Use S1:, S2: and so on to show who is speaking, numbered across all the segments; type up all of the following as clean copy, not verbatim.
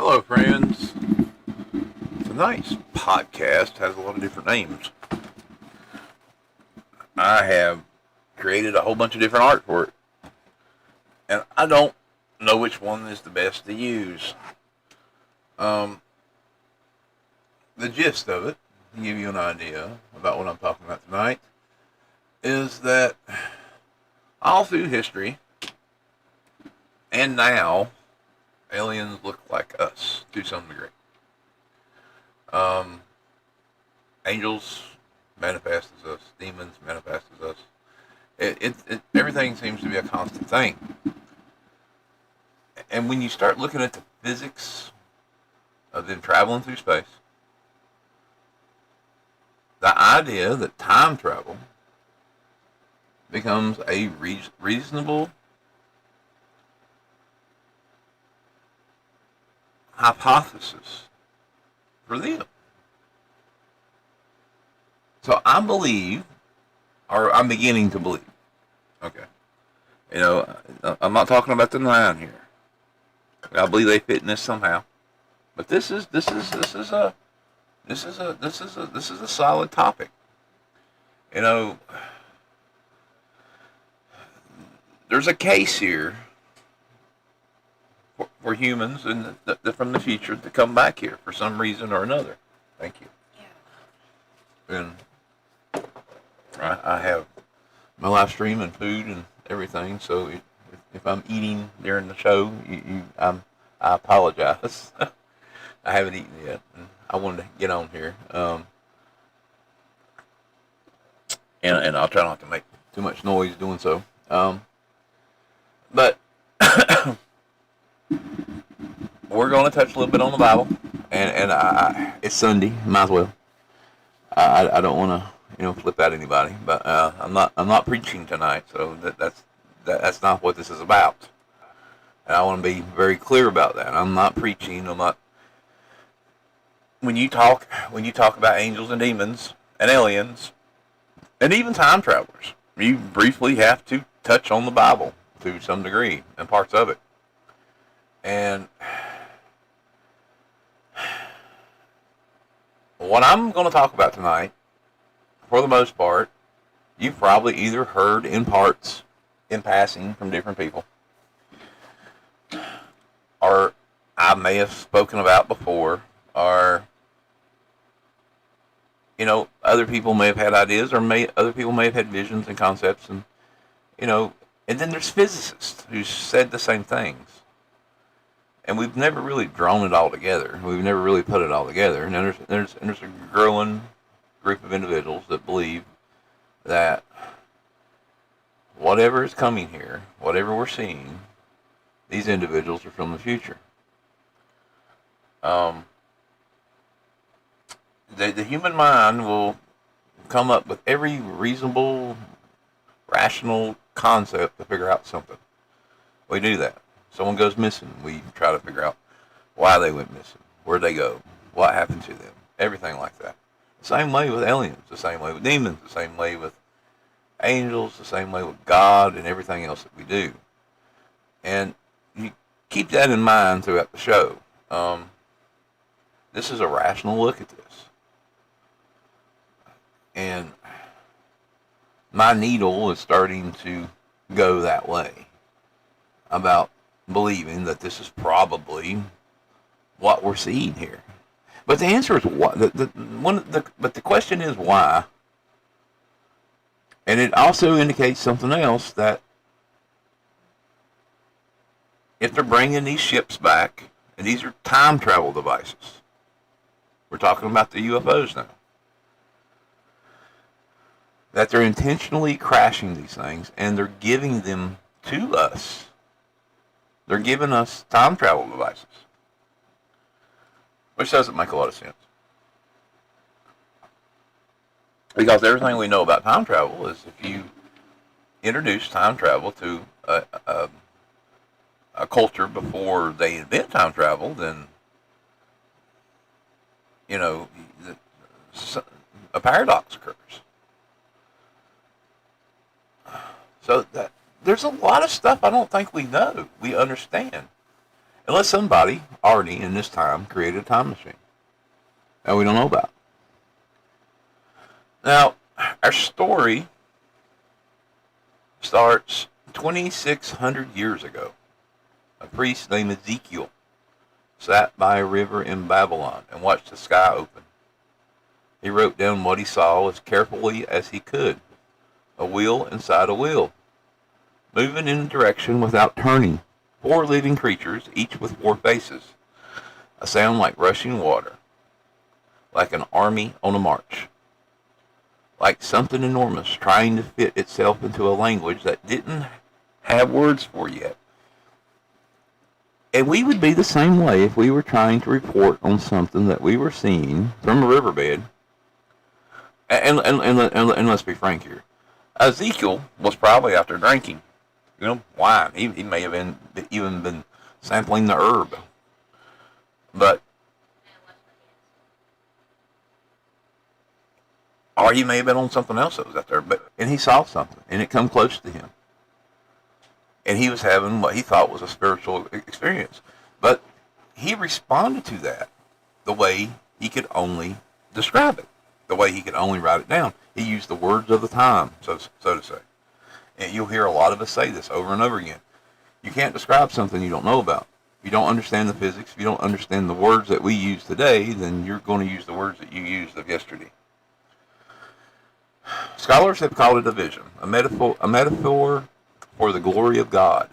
S1: Hello, friends. Tonight's podcast has a lot of different names. I have created a whole bunch of different art for it, and I don't know which one is the best to use. The gist of it, to give you an idea about what I'm talking about tonight, is that all through history and now, aliens look like us to some degree. Angels manifest as us, demons manifest as us. Everything seems to be a constant thing. And when you start looking at the physics of them traveling through space, the idea that time travel becomes a reasonable hypothesis for them. So I believe, or I'm beginning to believe. Okay, I'm not talking about the nine here. I believe they fit in this somehow, but this is a solid topic. There's a case here for humans and from the future to come back here for some reason or another. Thank you. Yeah. And I have my live stream and food and everything, so if I'm eating during the show, I apologize. I haven't eaten yet, and I wanted to get on here. And I'll try not to make too much noise doing so. But we're going to touch a little bit on the Bible, and it's Sunday, might as well. I don't want to flip out anybody, but I'm not preaching tonight, so that's not what this is about. And I want to be very clear about that. I'm not preaching. I'm not. When you talk about angels and demons and aliens and even time travelers, you briefly have to touch on the Bible to some degree and parts of it. And what I'm going to talk about tonight, for the most part, you've probably either heard in parts, in passing, from different people, or I may have spoken about before, or other people may have had ideas, or other people may have had visions and concepts, and and then there's physicists who said the same things. And we've never really drawn it all together. We've never really put it all together. And there's a growing group of individuals that believe that whatever is coming here, whatever we're seeing, these individuals are from the future. The human mind will come up with every reasonable, rational concept to figure out something. We do that. Someone goes missing, we try to figure out why they went missing, where'd they go, what happened to them, everything like that. The same way with aliens, the same way with demons, the same way with angels, the same way with God, and everything else that we do. And you keep that in mind throughout the show. This is a rational look at this. And my needle is starting to go that way about believing that this is probably what we're seeing here. But the answer is what? But the question is why. And it also indicates something else, that if they're bringing these ships back, and these are time travel devices, we're talking about the UFOs now, that they're intentionally crashing these things and they're giving them to us. They're giving us time travel devices, which doesn't make a lot of sense. Because everything we know about time travel is if you introduce time travel to a culture before they invent time travel, then, a paradox occurs. So that there's a lot of stuff I don't think we know, we understand. Unless somebody already in this time created a time machine that we don't know about. Now, our story starts 2,600 years ago. A priest named Ezekiel sat by a river in Babylon and watched the sky open. He wrote down what he saw as carefully as he could. A wheel inside a wheel, moving in a direction without turning. 4 living creatures, each with 4 faces. A sound like rushing water, like an army on a march. Like something enormous trying to fit itself into a language that didn't have words for yet. And we would be the same way if we were trying to report on something that we were seeing from a riverbed. And let's be frank here. Ezekiel was probably out there drinking, wine. He may have even been sampling the herb. Or he may have been on something else that was out there. And he saw something, and it come close to him. And he was having what he thought was a spiritual experience. But he responded to that the way he could only describe it, the way he could only write it down. He used the words of the time, so to say. And you'll hear a lot of us say this over and over again. You can't describe something you don't know about. If you don't understand the physics, if you don't understand the words that we use today, then you're going to use the words that you used of yesterday. Scholars have called it a vision, a metaphor for the glory of God.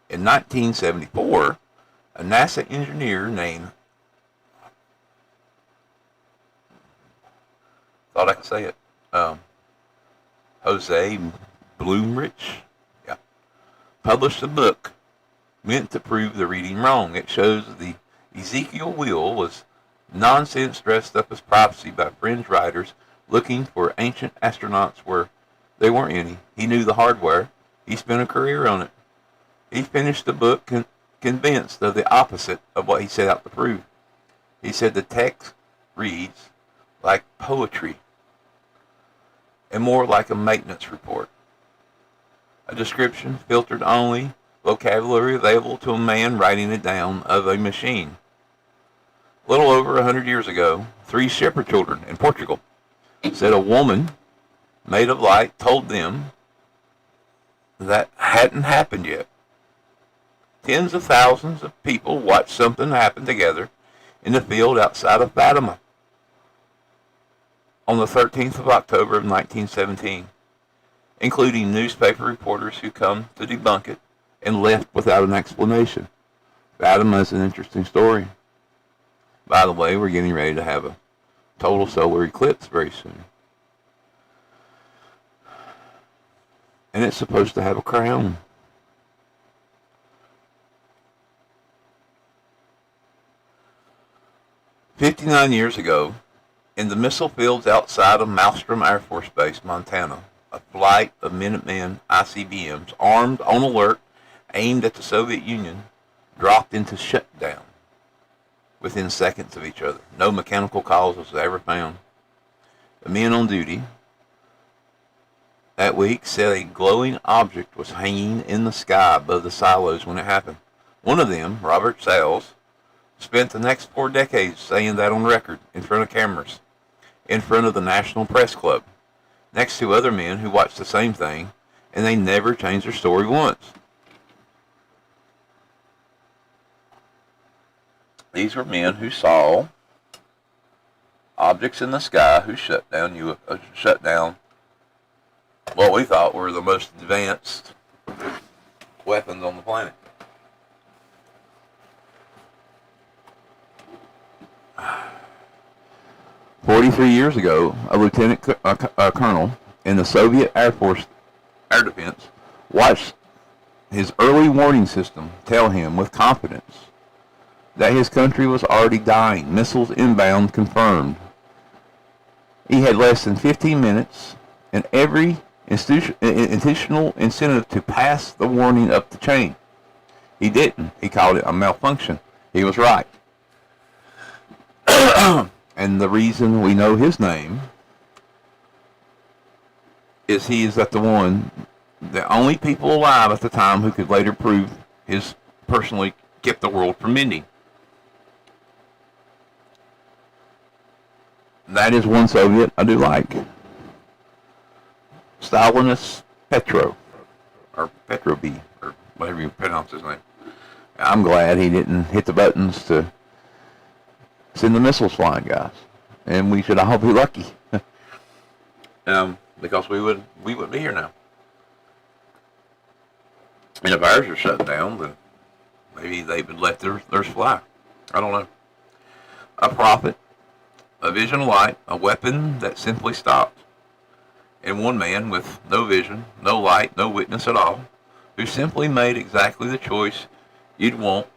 S1: In 1974, a NASA engineer named, thought I could say it, Jose Bloomrich, published a book meant to prove the reading wrong. It shows the Ezekiel wheel was nonsense dressed up as prophecy by fringe writers looking for ancient astronauts where there weren't any. He knew the hardware. He spent a career on it. He finished the book convinced of the opposite of what he set out to prove. He said the text reads like poetry and more like a maintenance report. A description, filtered only, vocabulary available to a man writing it down of a machine. A little over 100 years ago, 3 shepherd children in Portugal said a woman made of light told them that hadn't happened yet. Tens of thousands of people watched something happen together in the field outside of Fatima on the 13th of October of 1917, including newspaper reporters who come to debunk it and left without an explanation. Fatima is an interesting story. By the way, we're getting ready to have a total solar eclipse very soon. And it's supposed to have a crown. "59 years ago, in the missile fields outside of Malmstrom Air Force Base, Montana, a flight of Minuteman ICBMs, armed, on alert, aimed at the Soviet Union, dropped into shutdown within seconds of each other. No mechanical cause was ever found. The men on duty that week said a glowing object was hanging in the sky above the silos when it happened. One of them, Robert Sales, spent the next 4 decades saying that on record, in front of cameras, in front of the National Press Club, next to other men who watched the same thing, and they never changed their story once. These were men who saw objects in the sky who shut down what we thought were the most advanced weapons on the planet. "43 years ago, a lieutenant colonel in the Soviet Air Force Air Defense watched his early warning system tell him with confidence that his country was already dying. Missiles inbound confirmed. He had less than 15 minutes and every institutional incentive to pass the warning up the chain. He didn't. He called it a malfunction. He was right. And the reason we know his name is he is the only people alive at the time who could later prove his personally kept the world from ending. That is one Soviet I do like. Stalinist Petro, or Petroby, or whatever you pronounce his name. I'm glad he didn't hit the buttons to send the missiles flying, guys. And we should all be lucky. Because we wouldn't be here now. And if ours are shut down, then maybe they would let theirs fly. I don't know. A prophet, a vision of light, a weapon that simply stopped. And one man with no vision, no light, no witness at all, who simply made exactly the choice you'd want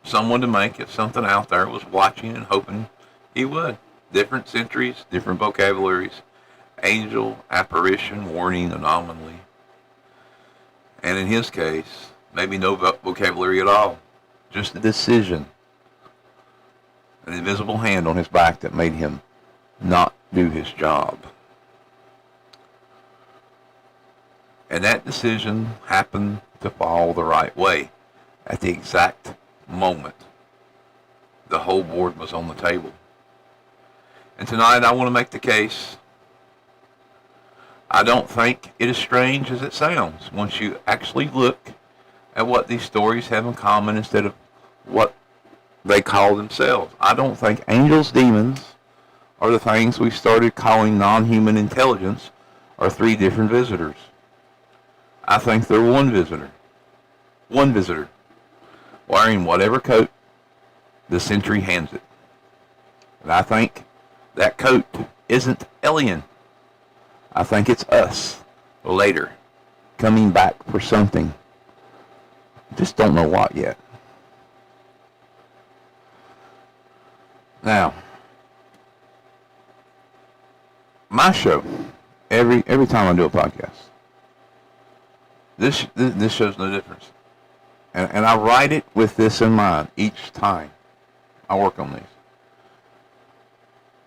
S1: someone to make if something out there was watching and hoping he would. Different centuries, different vocabularies, angel, apparition, warning, anomaly. And in his case, maybe no vocabulary at all. Just a decision. An invisible hand on his back that made him not do his job. And that decision happened to fall the right way at the exact moment the whole board was on the table. And tonight I want to make the case. I don't think it is strange as it sounds once you actually look at what these stories have in common instead of what they call themselves. I don't think angels, demons, or the things we started calling non-human intelligence are three different visitors. I think they're one visitor. One visitor. Wearing whatever coat the century hands it. And I think that coat isn't alien. I think it's us, later, coming back for something. Just don't know what yet. Now, my show, every time I do a podcast, this shows no difference. And I write it with this in mind each time I work on these.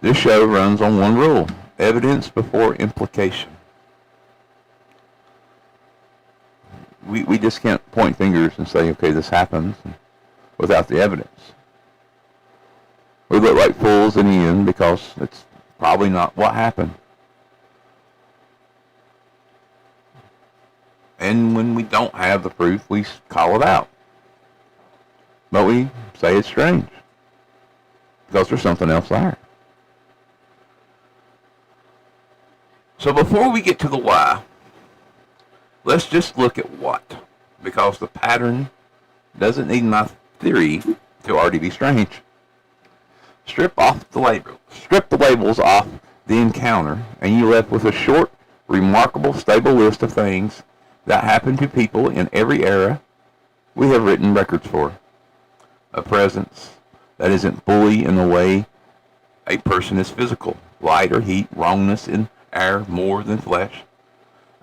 S1: This show runs on one rule: evidence before implication. We just can't point fingers and say, okay, this happens, without the evidence. We look like fools in the end because it's probably not what happened. And when we don't have the proof, we call it out. But we say it's strange because there's something else there. So before we get to the why, let's just look at what, because the pattern doesn't need my theory to already be strange. Strip the labels off the encounter, and you're left with a short, remarkable, stable list of things that happen to people in every era we have written records for. A presence that isn't bully in the way a person is physical, light or heat, wrongness in air more than flesh.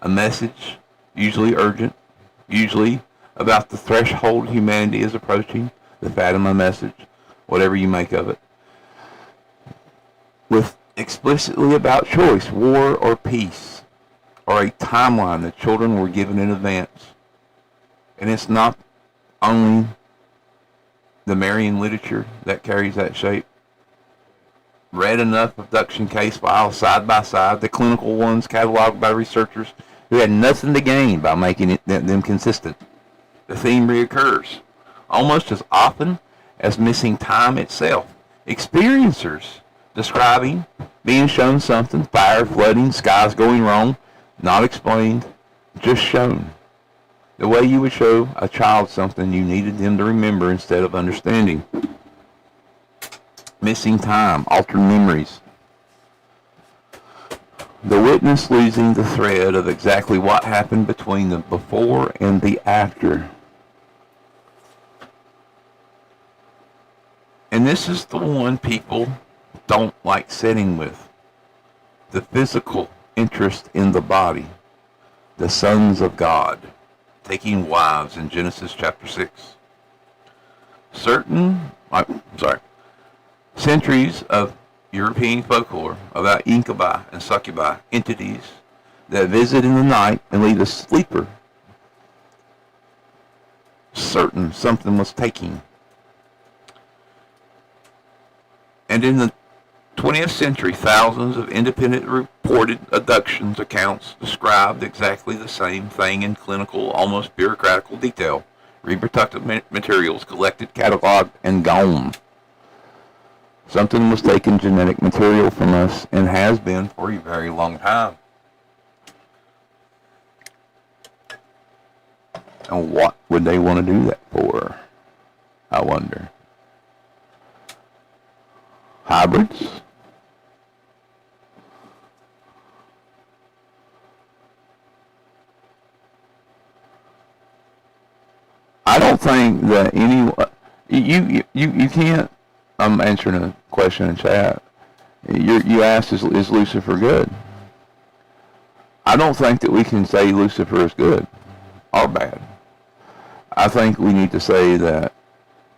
S1: A message, usually urgent, usually about the threshold humanity is approaching, the Fatima message, whatever you make of it. With explicitly about choice, war or peace, or a timeline that children were given in advance. And it's not only the Marian literature that carries that shape. Read enough abduction case files side by side, the clinical ones cataloged by researchers who had nothing to gain by making them consistent. The theme reoccurs almost as often as missing time itself. Experiencers describing being shown something, fire, flooding, skies going wrong, not explained, just shown. The way you would show a child something you needed them to remember instead of understanding. Missing time, altered memories. The witness losing the thread of exactly what happened between the before and the after. And this is the one people don't like sitting with. The physical interest in the body. The sons of God taking wives in Genesis chapter 6. Centuries of European folklore about incubi and succubi, entities that visit in the night and leave a sleeper certain something was taking And in the 20th century, thousands of independent reported abductions accounts described exactly the same thing in clinical, almost bureaucratical detail. Reproductive materials collected, cataloged, and gone. Something was taking genetic material from us and has been for a very long time. And what would they want to do that for? I wonder. Hybrids? I don't think that you can't. I'm answering a question in chat. You asked, is Lucifer good? I don't think that we can say Lucifer is good or bad. I think we need to say that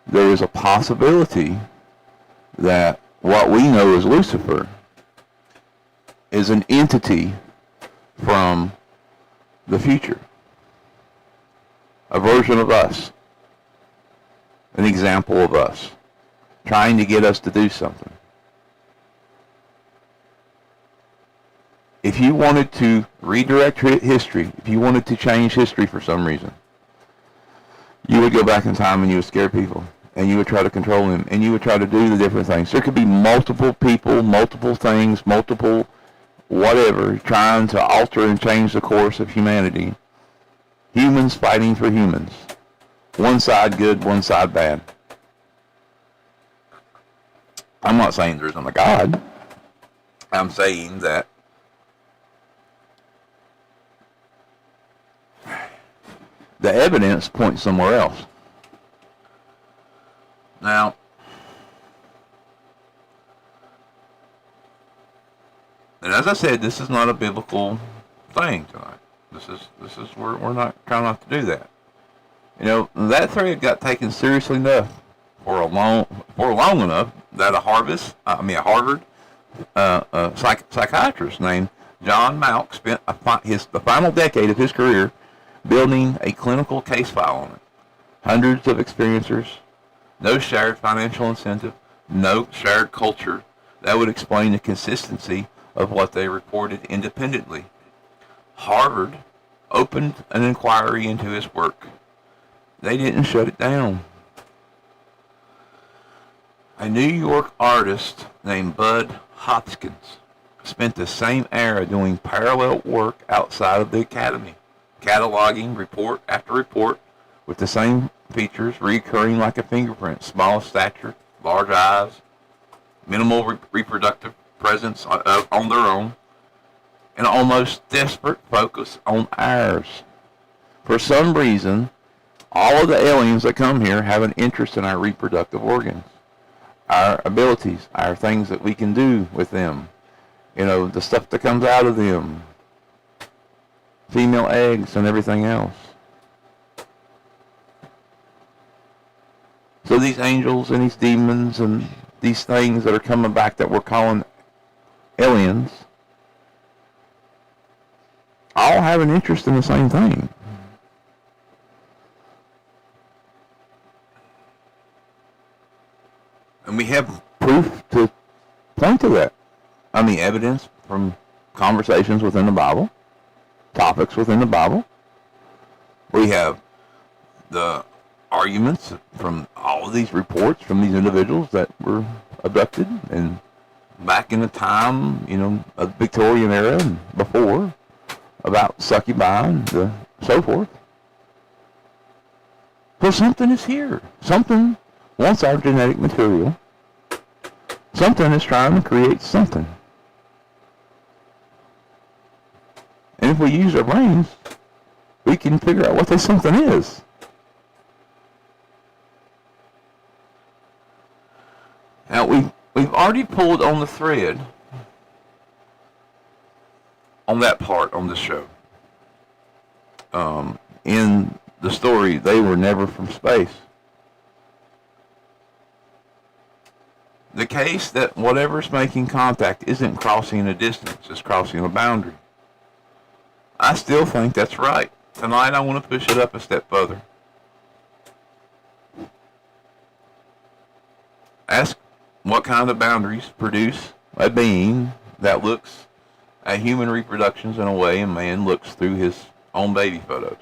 S1: there is a possibility that what we know as Lucifer is an entity from the future. A version of us. An example of us. Trying to get us to do something. If you wanted to redirect history, if you wanted to change history for some reason, you would go back in time and you would scare people. And you would try to control them. And you would try to do the different things. There could be multiple people, multiple things, multiple whatever, trying to alter and change the course of humanity. Humans fighting for humans. One side good, one side bad. I'm not saying there isn't a God. I'm saying that the evidence points somewhere else. Now, and as I said, this is not a biblical thing tonight. This is we're not trying not to do that. You know, that thread got taken seriously enough for long enough that a Harvard psychiatrist named John Malk spent the final decade of his career building a clinical case file on it. Hundreds of experiencers, no shared financial incentive, no shared culture that would explain the consistency of what they reported independently. Harvard opened an inquiry into his work. They didn't shut it down. A New York artist named Bud Hoskins spent the same era doing parallel work outside of the academy, cataloging report after report with the same features recurring like a fingerprint: small stature, large eyes, minimal reproductive presence on their own, an almost desperate focus on ours. For some reason, all of the aliens that come here have an interest in our reproductive organs, our abilities, our things that we can do with them, you know, the stuff that comes out of them, female eggs and everything else. So these angels and these demons and these things that are coming back that we're calling aliens all have an interest in the same thing. And we have proof to point to that. I mean, evidence from conversations within the Bible, topics within the Bible. We have the arguments from all of these reports from these individuals that were abducted and back in the time, you know, of the Victorian era and before, about succubi and so forth. So something is here. Something wants our genetic material. Something is trying to create something. And if we use our brains, we can figure out what this something is. Now, we've already pulled on the thread on that part on this show. In the story, they were never from space. The case that whatever's making contact isn't crossing a distance, it's crossing a boundary. I still think that's right. Tonight I want to push it up a step further. Ask What kind of boundaries produce a being that looks at human reproductions in a way a man looks through his own baby photos?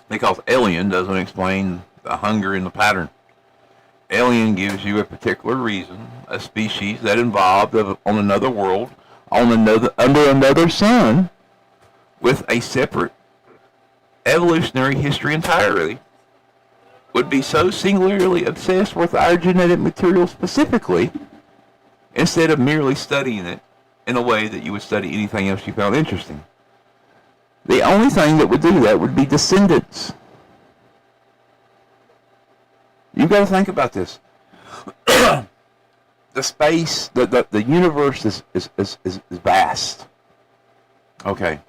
S1: Because Alien doesn't explain the hunger in the pattern. Alien gives you a particular reason, a species that evolved on another world, under another sun, with a separate evolutionary history entirely, would be so singularly obsessed with our genetic material specifically, instead of merely studying it in a way that you would study anything else you found interesting. The only thing that would do that would be descendants. You've got to think about this. The space, the universe is vast. Okay.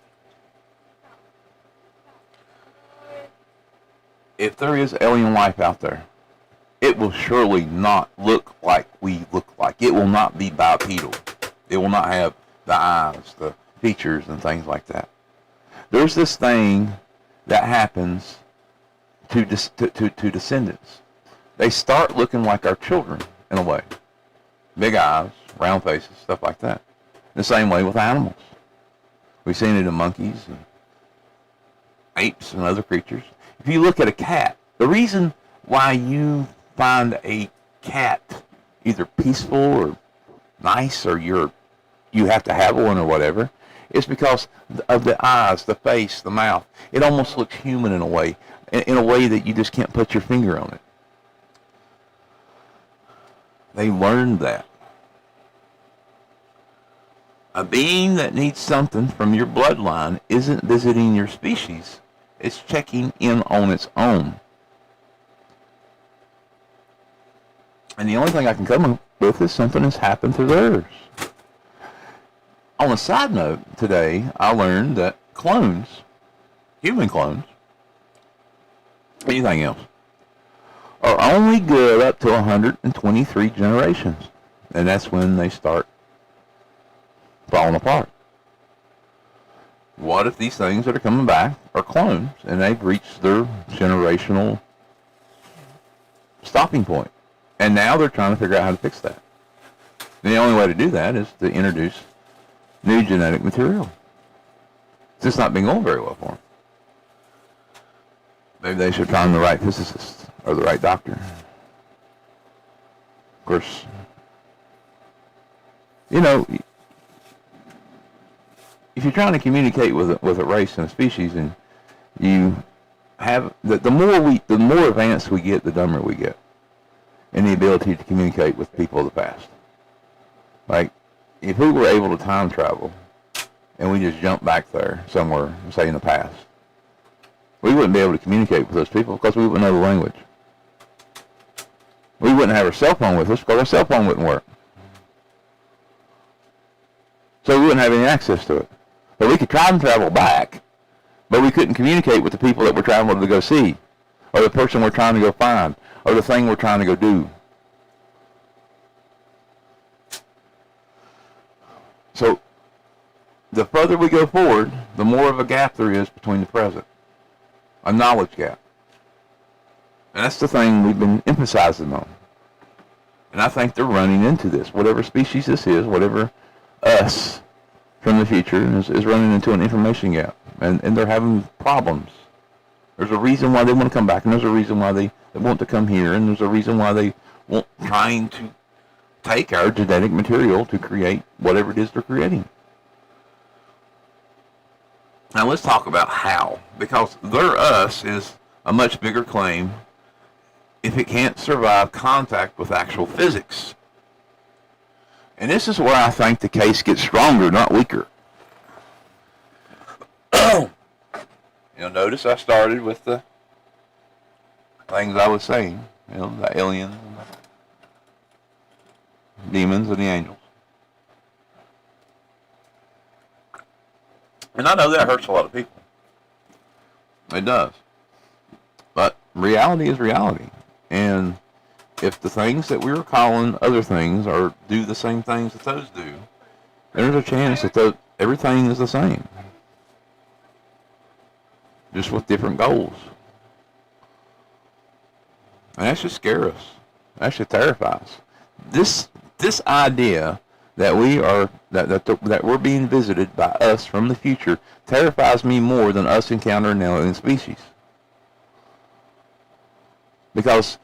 S1: If there is alien life out there, it will surely not look like we look like. It will not be bipedal. It will not have the eyes, the features, and things like that. There's this thing that happens to descendants. They start looking like our children in a way. Big eyes, round faces, stuff like that. The same way with animals. We've seen it in monkeys and apes and other creatures. If you look at a cat, the reason why you find a cat either peaceful or nice, or you have to have one or whatever, is because of the eyes, the face, the mouth. It almost looks human in a way that you just can't put your finger on it. They learned that. A being that needs something from your bloodline isn't visiting your species. It's checking in on its own. And the only thing I can come up with is something has happened to theirs. On a side note, today I learned that clones, human clones, anything else, are only good up to 123 generations. And that's when they start falling apart. What if these things that are coming back are clones and they've reached their generational stopping point? And now they're trying to figure out how to fix that. And the only way to do that is to introduce new genetic material. It's just not been going very well for them. Maybe they should find the right physicist or the right doctor. Of course, you know, if you're trying to communicate with a race and a species, and you have the more advanced we get, the dumber we get in the ability to communicate with people of the past. Like, if we were able to time travel and we just jump back there somewhere, say in the past, we wouldn't be able to communicate with those people because we wouldn't know the language. We wouldn't have our cell phone with us because our cell phone wouldn't work. So we wouldn't have any access to it. But we could try and travel back, but we couldn't communicate with the people that we're traveling to go see, or the person we're trying to go find, or the thing we're trying to go do. So the further we go forward, the more of a gap there is between the present. A knowledge gap. And that's the thing we've been emphasizing on. And I think they're running into this. Whatever species this is, whatever us from the future is running into an information gap. And they're having problems. There's a reason why they want to come back, and there's a reason why they want to come here, and there's a reason why they want trying to take our genetic material to create whatever it is they're creating. Now let's talk about how, because their us is a much bigger claim if it can't survive contact with actual physics. And this is where I think the case gets stronger, not weaker. You'll notice I started with the things I was saying, the aliens, and the demons, and the angels. And I know that hurts a lot of people. It does. But reality is reality. And if the things that we were calling other things do the same things that those do, there's a chance that everything is the same. Just with different goals. And that should scare us. That should terrify us. This idea that that we're being visited by us from the future terrifies me more than us encountering an alien species. Because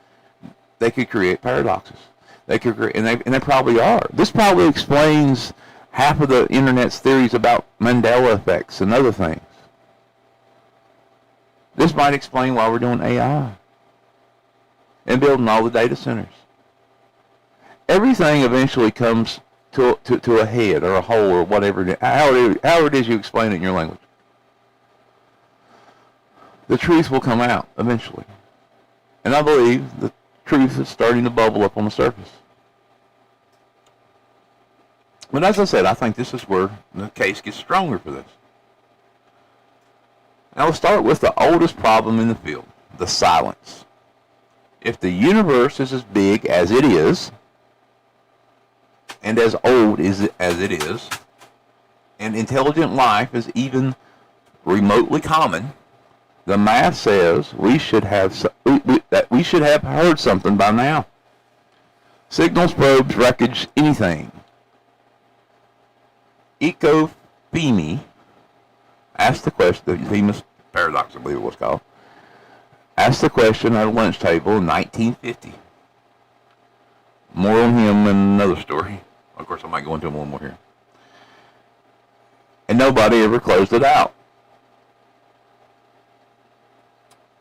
S1: they could create paradoxes. They could create, and they probably are. This probably explains half of the internet's theories about Mandela effects and other things. This might explain why we're doing AI and building all the data centers. Everything eventually comes to a head or a hole or whatever, however it is you explain it in your language. The truth will come out eventually. And I believe the truth is starting to bubble up on the surface. But as I said, I think this is where the case gets stronger for this. Now we'll start with the oldest problem in the field, the silence. If the universe is as big as it is, and as old as it is, and intelligent life is even remotely common, the math says we should have heard something by now. Signals, probes, wreckage, anything. Ecofemi asked the question, the famous paradox, I believe it was called, asked the question at a lunch table in 1950. More on him in another story. Of course, I might go into one more here. And nobody ever closed it out.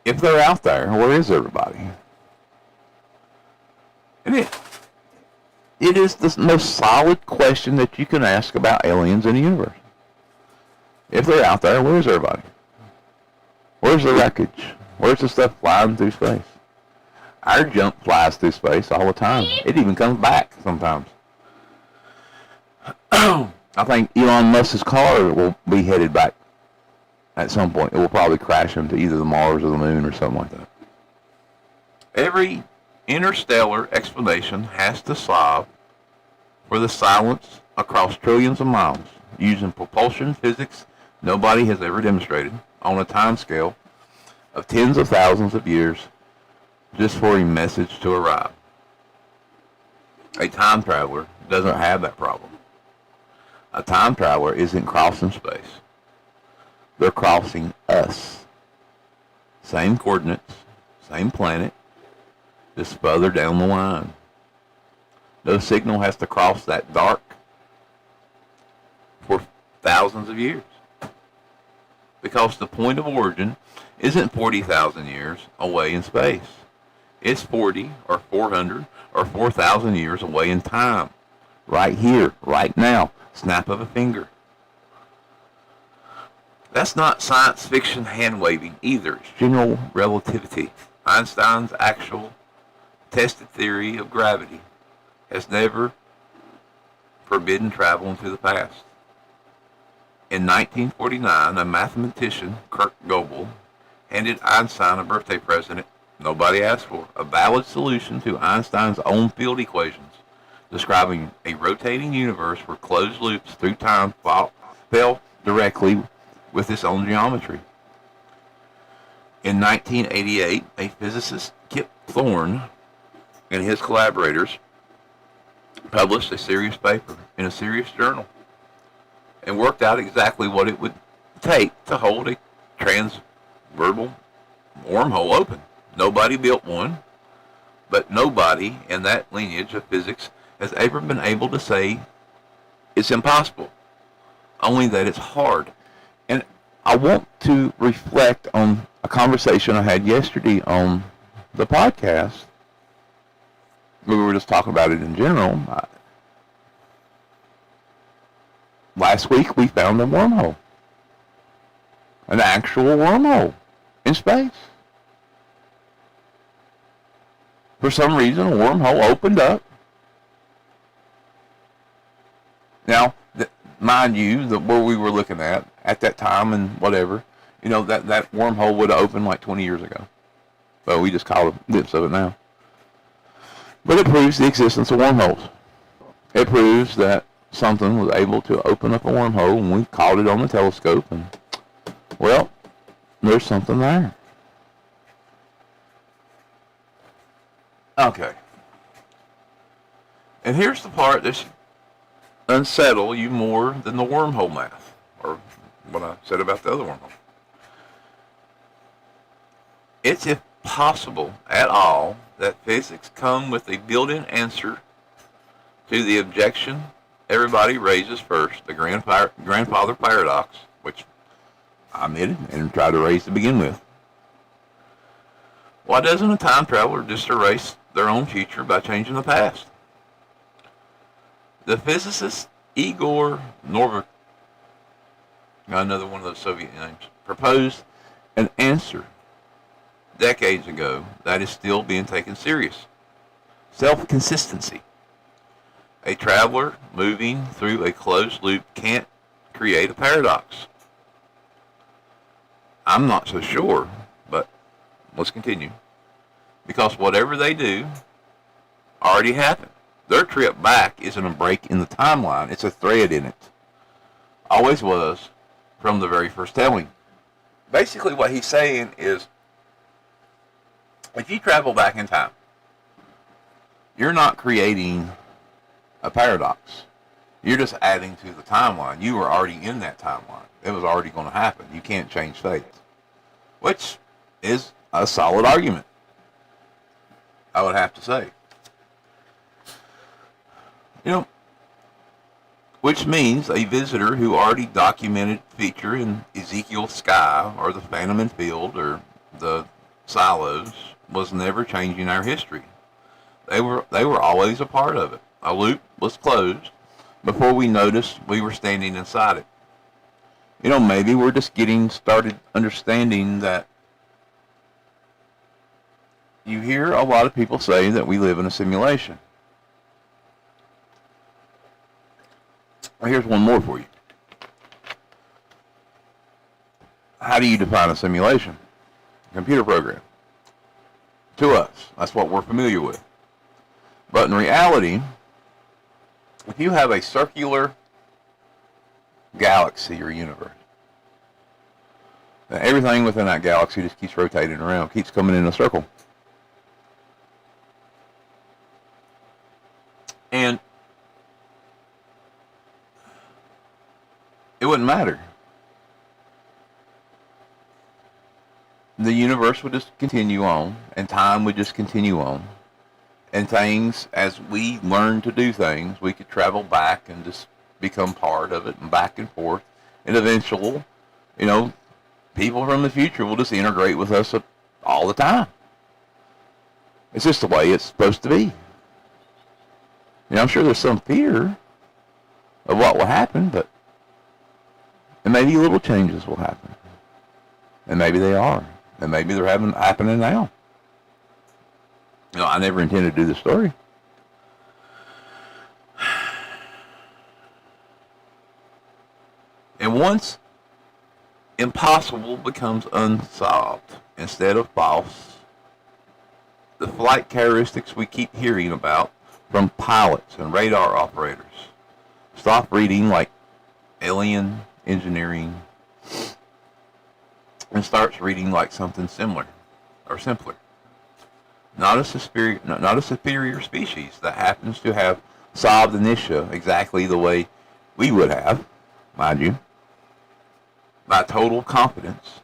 S1: If they're out there, where is everybody? And it is the most solid question that you can ask about aliens in the universe. If they're out there, where is everybody? Where's the wreckage? Where's the stuff flying through space? Our junk flies through space all the time. It even comes back sometimes. I think Elon Musk's car will be headed back at some point. It will probably crash into either the Mars or the Moon or something like that. Every interstellar explanation has to solve for the silence across trillions of miles using propulsion physics nobody has ever demonstrated on a time scale of tens of thousands of years just for a message to arrive. A time traveler doesn't have that problem. A time traveler isn't crossing space. They're crossing us. Same coordinates, same planet, just further down the line. No signal has to cross that dark for thousands of years. Because the point of origin isn't 40,000 years away in space. It's 40 or 400 or 4,000 years away in time. Right here, right now, snap of a finger. That's not science fiction hand-waving either. It's general relativity. Einstein's actual tested theory of gravity has never forbidden travel into the past. In 1949, a mathematician, Kurt Gödel, handed Einstein a birthday present nobody asked for, a valid solution to Einstein's own field equations, describing a rotating universe where closed loops through time fell directly with its own geometry. In 1988, a physicist, Kip Thorne, and his collaborators published a serious paper in a serious journal and worked out exactly what it would take to hold a transverbal wormhole open. Nobody built one, but nobody in that lineage of physics has ever been able to say it's impossible, only that it's hard. And I want to reflect on a conversation I had yesterday on the podcast. We were just talking about it in general. Last week we found a wormhole. An actual wormhole in space. For some reason, a wormhole opened up. Now, mind you, where we were looking at that time and whatever, that wormhole would have opened like 20 years ago. But we just call a glimpse of it now. But it proves the existence of wormholes. It proves that something was able to open up a wormhole, and we caught it on the telescope, and, well, there's something there. Okay. And here's the part that should unsettle you more than the wormhole math, or what I said about the other wormhole. It's impossible at all that physics come with a built-in answer to the objection everybody raises first, the grandfather paradox, which I admitted and tried to raise to begin with. Why doesn't a time traveler just erase their own future by changing the past? The physicist Igor Novikov, another one of those Soviet names, proposed an answer decades ago that is still being taken serious. Self-consistency. A traveler moving through a closed loop can't create a paradox. I'm not so sure, but let's continue. Because whatever they do already happened. Their trip back isn't a break in the timeline, it's a thread in it. Always was from the very first telling. Basically what he's saying is, if you travel back in time, you're not creating a paradox. You're just adding to the timeline. You were already in that timeline. It was already going to happen. You can't change fate. Which is a solid argument, I would have to say. You know, which means a visitor who already documented feature in Ezekiel's sky or the Phantom in Field or the silos was never changing our history. They were always a part of it. A loop was closed before we noticed we were standing inside it. You know, maybe we're just getting started understanding that. You hear a lot of people say that we live in a simulation. Well, here's one more for you. How do you define a simulation? A computer program. To us, that's what we're familiar with. But in reality, if you have a circular galaxy or universe, then everything within that galaxy just keeps rotating around, keeps coming in a circle. And it wouldn't matter. The universe would just continue on, and time would just continue on. And things, as we learn to do things, we could travel back and just become part of it, and back and forth. And eventually, you know, people from the future will just integrate with us all the time. It's just the way it's supposed to be. You know, I'm sure there's some fear of what will happen, but and maybe little changes will happen. And maybe they are. And maybe they're happening now. You know, I never intended to do this story. And once impossible becomes unsolved instead of false, the flight characteristics we keep hearing about from pilots and radar operators stop reading like alien engineering and starts reading like something similar or simpler. Not a superior species that happens to have solved initia exactly the way we would have, mind you, by total confidence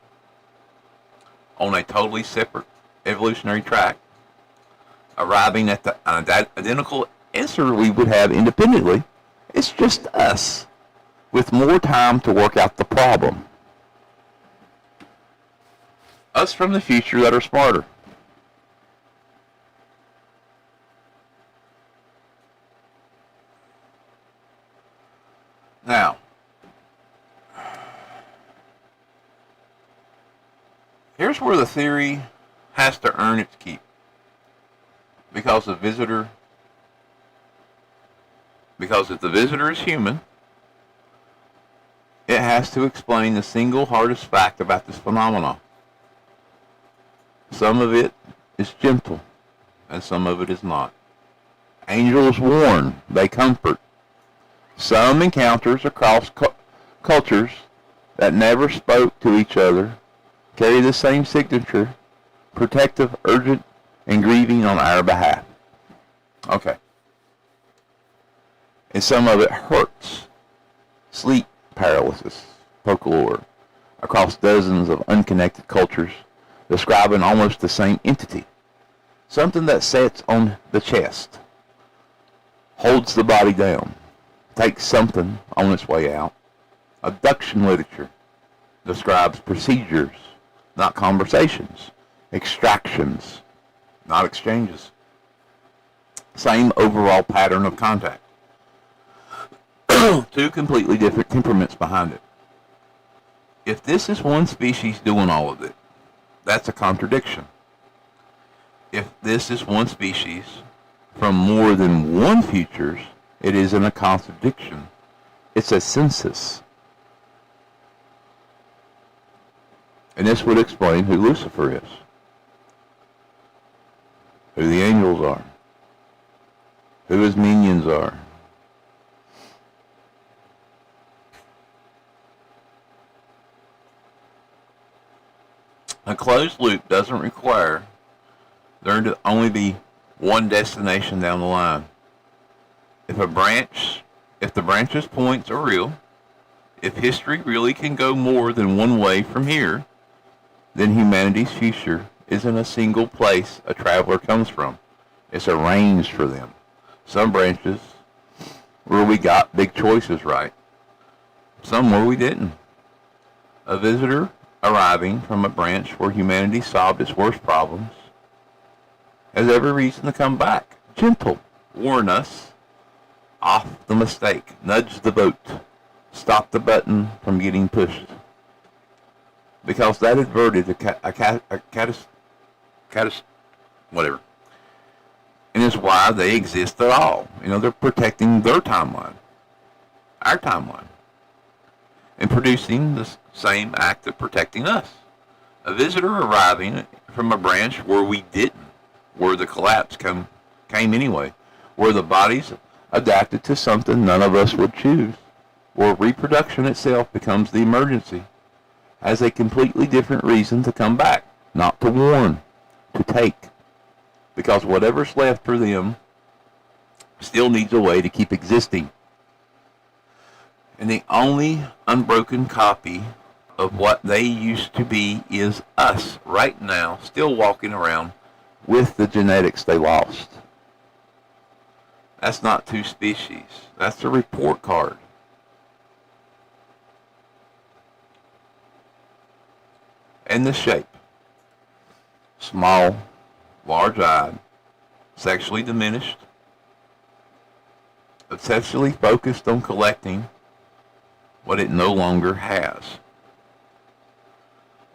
S1: on a totally separate evolutionary track, arriving at the identical answer we would have independently. It's just us with more time to work out the problem. Us from the future that are smarter. Now, here's where the theory has to earn its keep. Because if the visitor is human, it has to explain the single hardest fact about this phenomenon. Some of it is gentle, and some of it is not. Angels warn, they comfort. Some encounters across cultures that never spoke to each other carry the same signature, protective, urgent, and grieving on our behalf. Okay. and some of it hurts. Sleep paralysis, folklore, across dozens of unconnected cultures, describing almost the same entity. Something that sits on the chest, holds the body down, takes something on its way out. Abduction literature describes procedures, not conversations. Extractions, not exchanges. Same overall pattern of contact. Two completely different temperaments behind it. If this is one species doing all of it, that's a contradiction. If this is one species from more than one futures, it isn't a contradiction. It's a census. And this would explain who Lucifer is, who the angels are, who his minions are. A closed loop doesn't require there to only be one destination down the line. If the branch's points are real, if history really can go more than one way from here, then humanity's future isn't a single place a traveler comes from. It's arranged for them. Some branches where we got big choices right. Some where we didn't. A visitor arriving from a branch where humanity solved its worst problems has every reason to come back. Gentle. Warn us off the mistake. Nudge the boat. Stop the button from getting pushed. Because that averted whatever. And it's why they exist at all. They're protecting their timeline, our timeline, and producing the same act of protecting us. A visitor arriving from a branch where we didn't, where the collapse came anyway, where the bodies adapted to something none of us would choose, where reproduction itself becomes the emergency, has a completely different reason to come back, not to warn, to take. Because whatever's left for them still needs a way to keep existing. And the only unbroken copy of what they used to be is us right now, still walking around with the genetics they lost. That's not two species. That's a report card. And the shape. Small, large-eyed, sexually diminished, obsessively focused on collecting what it no longer has.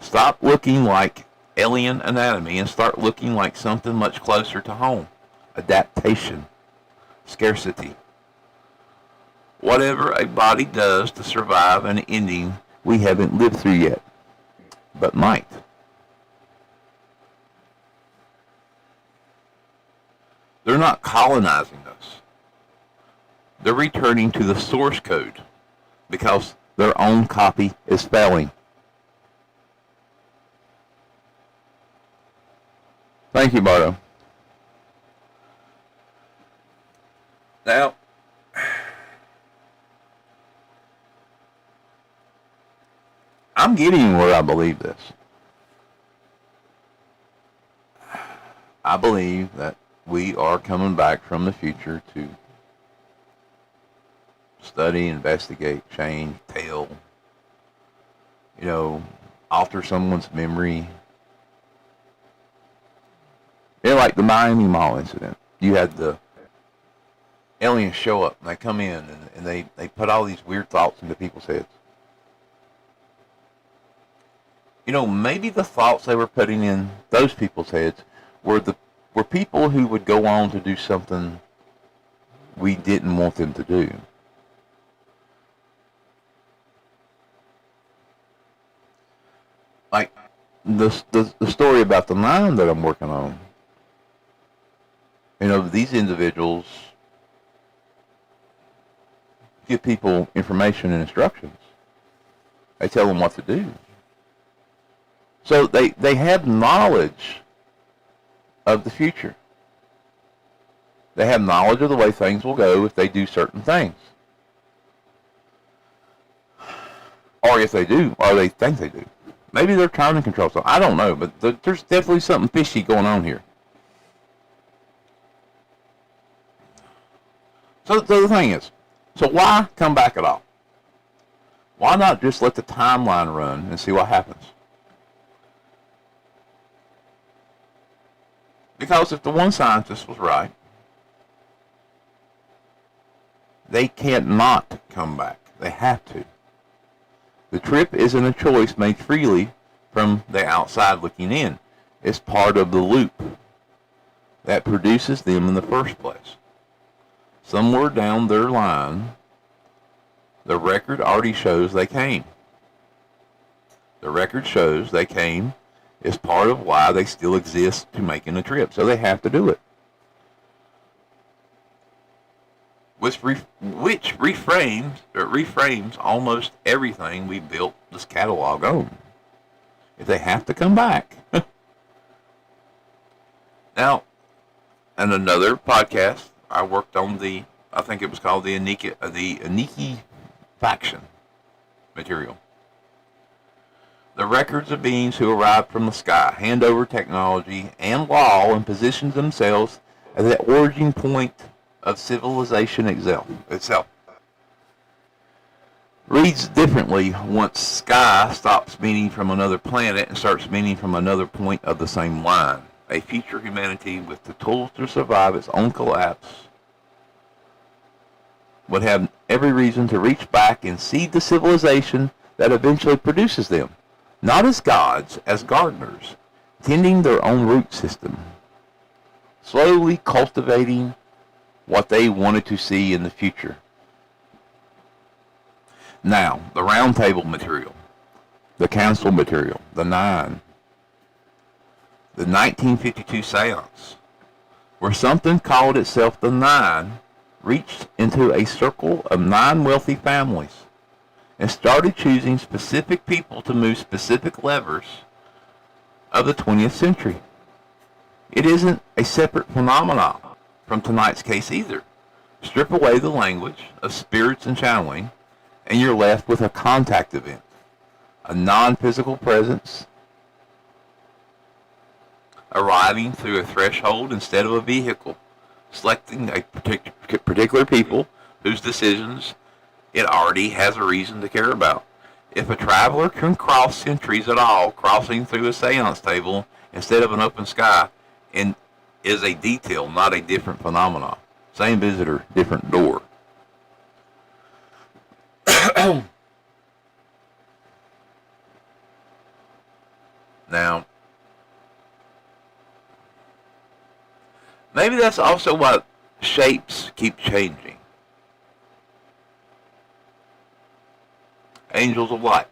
S1: Stop looking like alien anatomy and start looking like something much closer to home. Adaptation. Scarcity. Whatever a body does to survive an ending we haven't lived through yet, but might. They're not colonizing us. They're returning to the source code because their own copy is failing. Thank you, Bardo. Now, I'm getting where I believe this. I believe that we are coming back from the future to study, investigate, change, tell, alter someone's memory. Like the Miami Mall incident. You had the aliens show up and they come in and they put all these weird thoughts into people's heads. Maybe the thoughts they were putting in those people's heads were people who would go on to do something we didn't want them to do. Like the story about the 9 that I'm working on. These individuals give people information and instructions. They tell them what to do. So they have knowledge of the future. They have knowledge of the way things will go if they do certain things. Or if they do, or they think they do. Maybe they're trying to control something. I don't know, but there's definitely something fishy going on here. So the thing is, so why come back at all? Why not just let the timeline run and see what happens? Because if the one scientist was right, they can't not come back. They have to. The trip isn't a choice made freely from the outside looking in. It's part of the loop that produces them in the first place. Somewhere down their line, the record already shows they came. The record shows they came is part of why they still exist to making the trip. So they have to do it. Which reframes almost everything we built this catalog on. If they have to come back. Now, in another podcast, I worked on I think it was called the Aniki faction material. The records of beings who arrived from the sky, hand over technology and law, and positioned themselves at the origin point of civilization itself. Reads differently once sky stops meaning from another planet and starts meaning from another point of the same line. A future humanity with the tools to survive its own collapse would have every reason to reach back and seed the civilization that eventually produces them, not as gods, as gardeners, tending their own root system, slowly cultivating what they wanted to see in the future. Now, the round table material, the council material, the nine, the 1952 seance, where something called itself the Nine reached into a circle of 9 wealthy families and started choosing specific people to move specific levers of the 20th century. It isn't a separate phenomenon from tonight's case either. Strip away the language of spirits and channeling, and you're left with a contact event, a non-physical presence arriving through a threshold instead of a vehicle, selecting a particular people whose decisions it already has a reason to care about. If a traveler can cross centuries at all, crossing through a seance table instead of an open sky, and is a detail, not a different phenomenon. Same visitor, different door. Now, maybe that's also why shapes keep changing. Angels of light.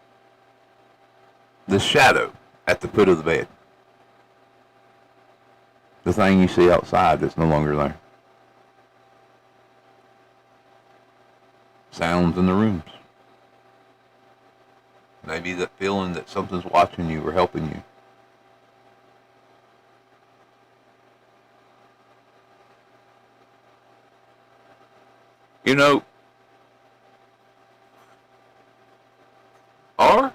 S1: The shadow at the foot of the bed. The thing you see outside that's no longer there. Sounds in the rooms. Maybe that feeling that something's watching you or helping you. You know, or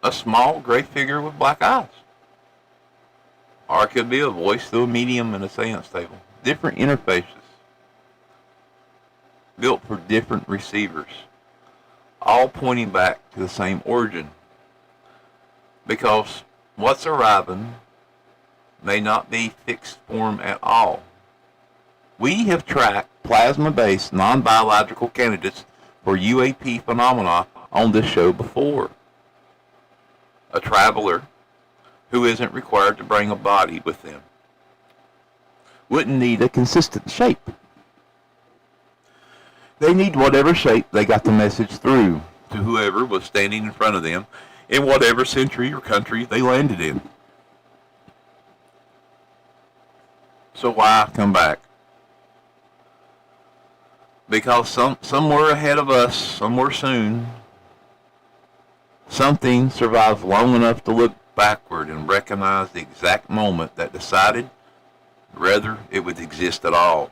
S1: a small gray figure with black eyes. Or it could be a voice through a medium in a seance table. Different interfaces. Built for different receivers. All pointing back to the same origin. Because what's arriving may not be fixed form at all. We have tracked plasma-based non-biological candidates for UAP phenomena on this show before. A traveler who isn't required to bring a body with them wouldn't need a consistent shape. They need whatever shape they got the message through to whoever was standing in front of them in whatever century or country they landed in. So why come back? Because somewhere ahead of us, somewhere soon, something survives long enough to look backward and recognize the exact moment that decided whether it would exist at all.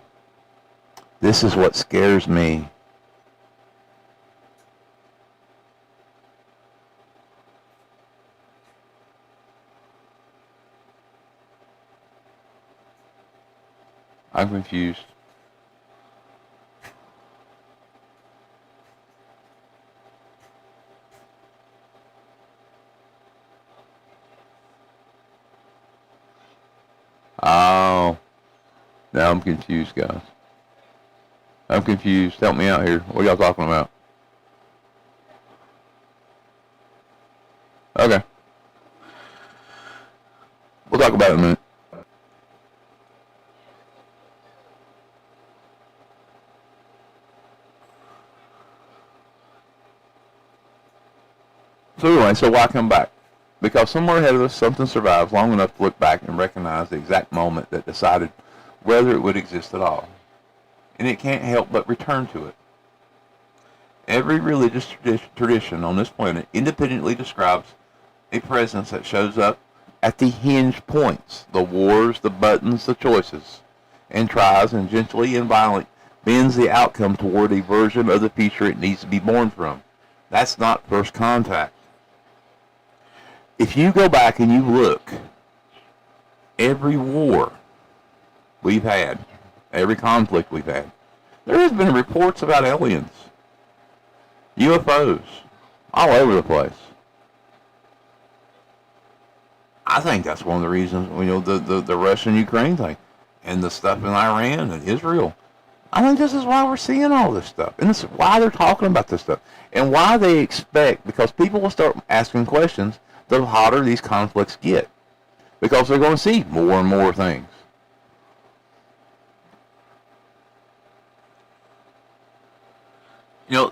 S1: This is what scares me. I'm confused. Oh, now I'm confused, guys. I'm confused. Help me out here. What are y'all talking about? Okay. We'll talk about it in a minute. So anyway, so why come back? Because somewhere ahead of us, something survives long enough to look back and recognize the exact moment that decided whether it would exist at all. And it can't help but return to it. Every religious tradition on this planet independently describes a presence that shows up at the hinge points, the wars, the buttons, the choices, and tries and gently and violently bends the outcome toward a version of the future it needs to be born from. That's not first contact. If you go back and you look, every war we've had, every conflict we've had, there has been reports about aliens, UFOs, all over the place. I think that's one of the reasons, the Russian-Ukraine thing and the stuff in Iran and Israel. I think this is why we're seeing all this stuff. And this is why they're talking about this stuff. And why they expect, because people will start asking questions, the hotter these conflicts get. Because they're going to see more and more things.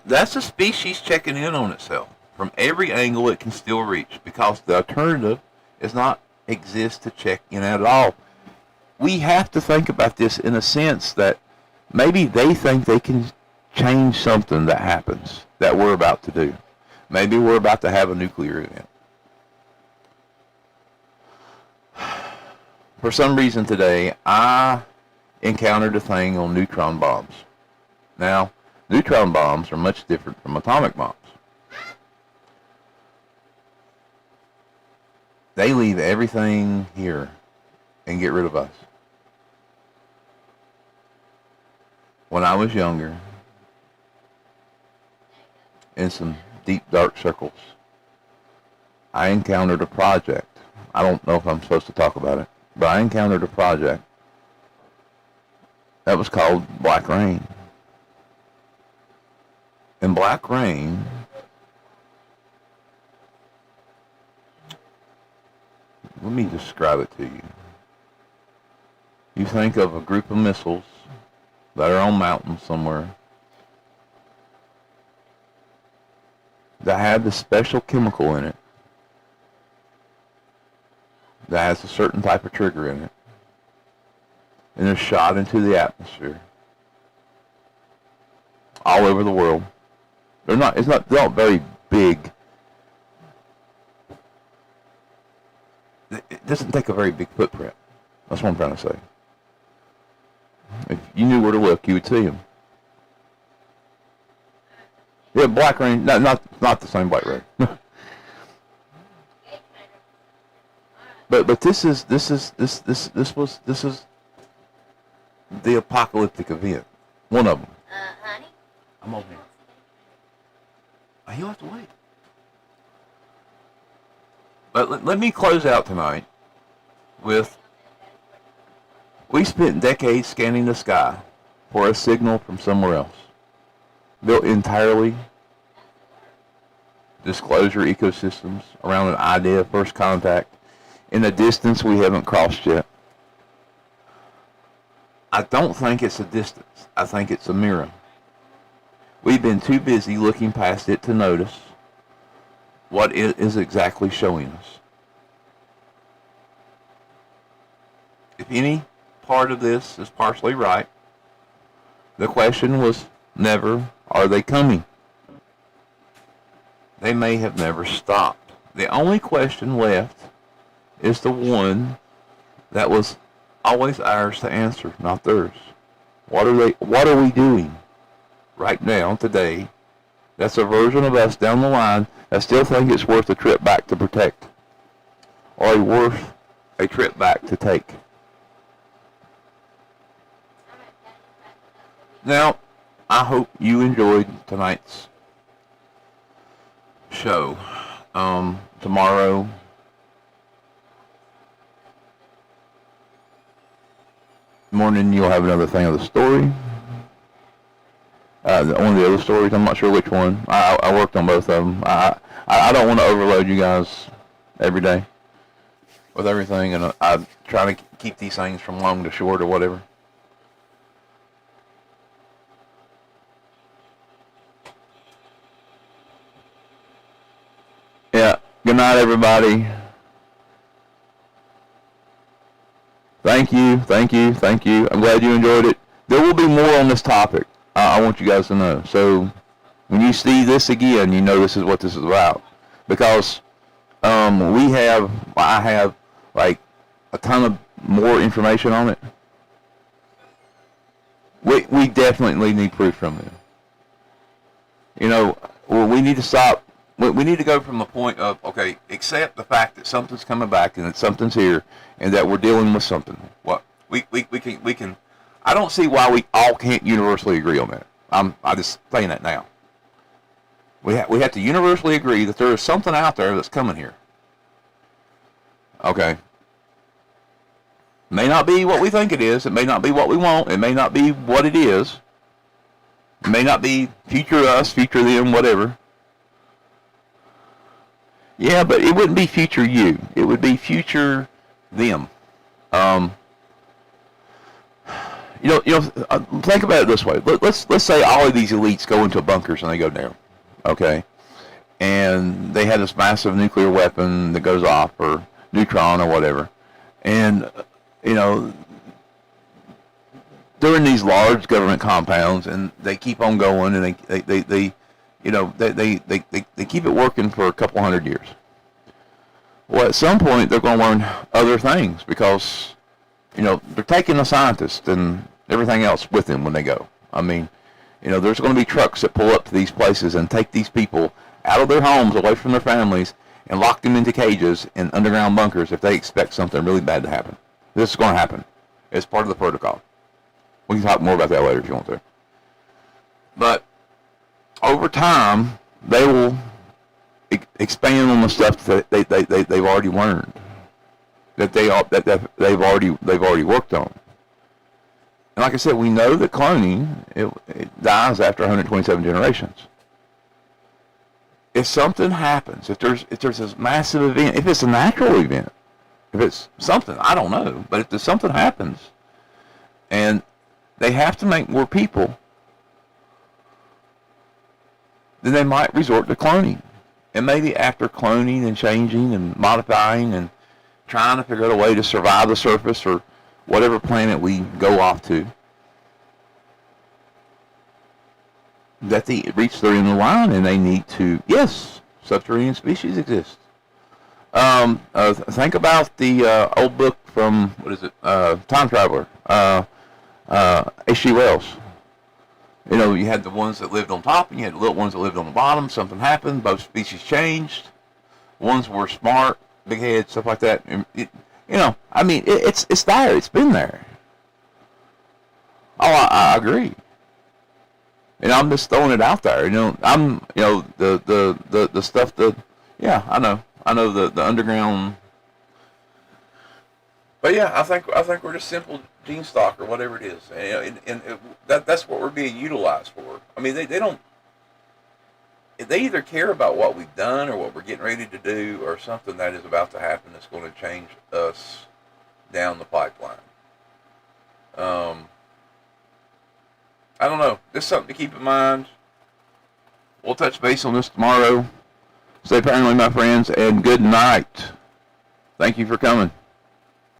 S1: That's a species checking in on itself from every angle it can still reach, because the alternative is not exist to check in at all. We have to think about this in a sense that maybe they think they can change something that happens that we're about to do. Maybe we're about to have a nuclear event. For some reason today, I encountered a thing on neutron bombs. Now, neutron bombs are much different from atomic bombs. They leave everything here and get rid of us. When I was younger, in some deep dark circles, I encountered a project. I don't know if I'm supposed to talk about it, but I encountered a project that was called Black Rain. And Black Rain let me describe it to you. You think of a group of missiles that are on mountains somewhere that have this special chemical in it that has a certain type of trigger in it, and they're shot into the atmosphere all over the world. They're not very big. It doesn't take a very big footprint. That's what I'm trying to say. If you knew where to look, you would see them. Yeah, Black Rain. No, not the same Black Rain. but this is the apocalyptic event. One of them.
S2: Honey?
S1: I'm over here. You'll have to wait. But let me close out tonight with, we spent decades scanning the sky for a signal from somewhere else, built entirely disclosure ecosystems around an idea of first contact in a distance we haven't crossed yet. I don't think it's a distance. I think it's a mirror. We've been too busy looking past it to notice what it is exactly showing us. If any part of this is partially right, the question was never, are they coming? They may have never stopped. The only question left is the one that was always ours to answer, not theirs. What are we doing right now, today, that's a version of us down the line that still think it's worth a trip back to protect, or worth a trip back to take? Now, I hope you enjoyed tonight's show. Tomorrow, morning, you'll have another thing of the story. One of the other stories, I'm not sure which one. I worked on both of them. I don't want to overload you guys every day with everything, and I'm trying to keep these things from long to short or whatever. Yeah. Good night, everybody. Thank you. I'm glad you enjoyed it. There will be more on this topic. I want you guys to know. So when you see this again, you know this is what this is about. Because I have like a ton of more information on it. We definitely need proof from them. You know, we need to stop. We need to go from the point of, okay, accept the fact that something's coming back and that something's here and that we're dealing with something. What we can. I don't see why we all can't universally agree on that. I'm just saying that now. We have to universally agree that there is something out there that's coming here. Okay. May not be what we think it is. It may not be what we want. It may not be what it is. It may not be future us, future them, whatever. Yeah, but it wouldn't be future you. It would be future them. Think about it this way. Let's say all of these elites go into bunkers and they go down, okay? And they have this massive nuclear weapon that goes off, or neutron or whatever. And, they're in these large government compounds, and they keep on going, and they keep it working for a couple hundred years. Well, at some point, they're going to learn other things because, they're taking the scientists and everything else with them when they go. I mean, there's going to be trucks that pull up to these places and take these people out of their homes, away from their families, and lock them into cages in underground bunkers if they expect something really bad to happen. This is going to happen. It's part of the protocol. We can talk more about that later if you want to. But over time, they will expand on the stuff that they've already learned, that they've already worked on. And like I said, we know that cloning it dies after 127 generations. If something happens, if there's this massive event, if it's a natural event, if it's something, I don't know, but if there's something happens, and they have to make more people, then they might resort to cloning. And maybe after cloning and changing and modifying and trying to figure out a way to survive the surface or whatever planet we go off to, that they reach their end of the line and they need to, yes, subterranean species exist. Think about the old book from, what is it, Time Traveler, H.G. Wells. You had the ones that lived on top, and you had the little ones that lived on the bottom. Something happened. Both species changed. Ones were smart, big heads, stuff like that. It's there. It's been there. Oh, I agree. And I'm just throwing it out there. The stuff that, yeah, I know the underground. But yeah, I think we're just simple gene stock or whatever it is, and that's what we're being utilized for. I mean, they don't. They either care about what we've done or what we're getting ready to do, or something that is about to happen that's going to change us down the pipeline. I don't know. Just something to keep in mind. We'll touch base on this tomorrow. Stay paranoid, my friends, and good night. Thank you for coming.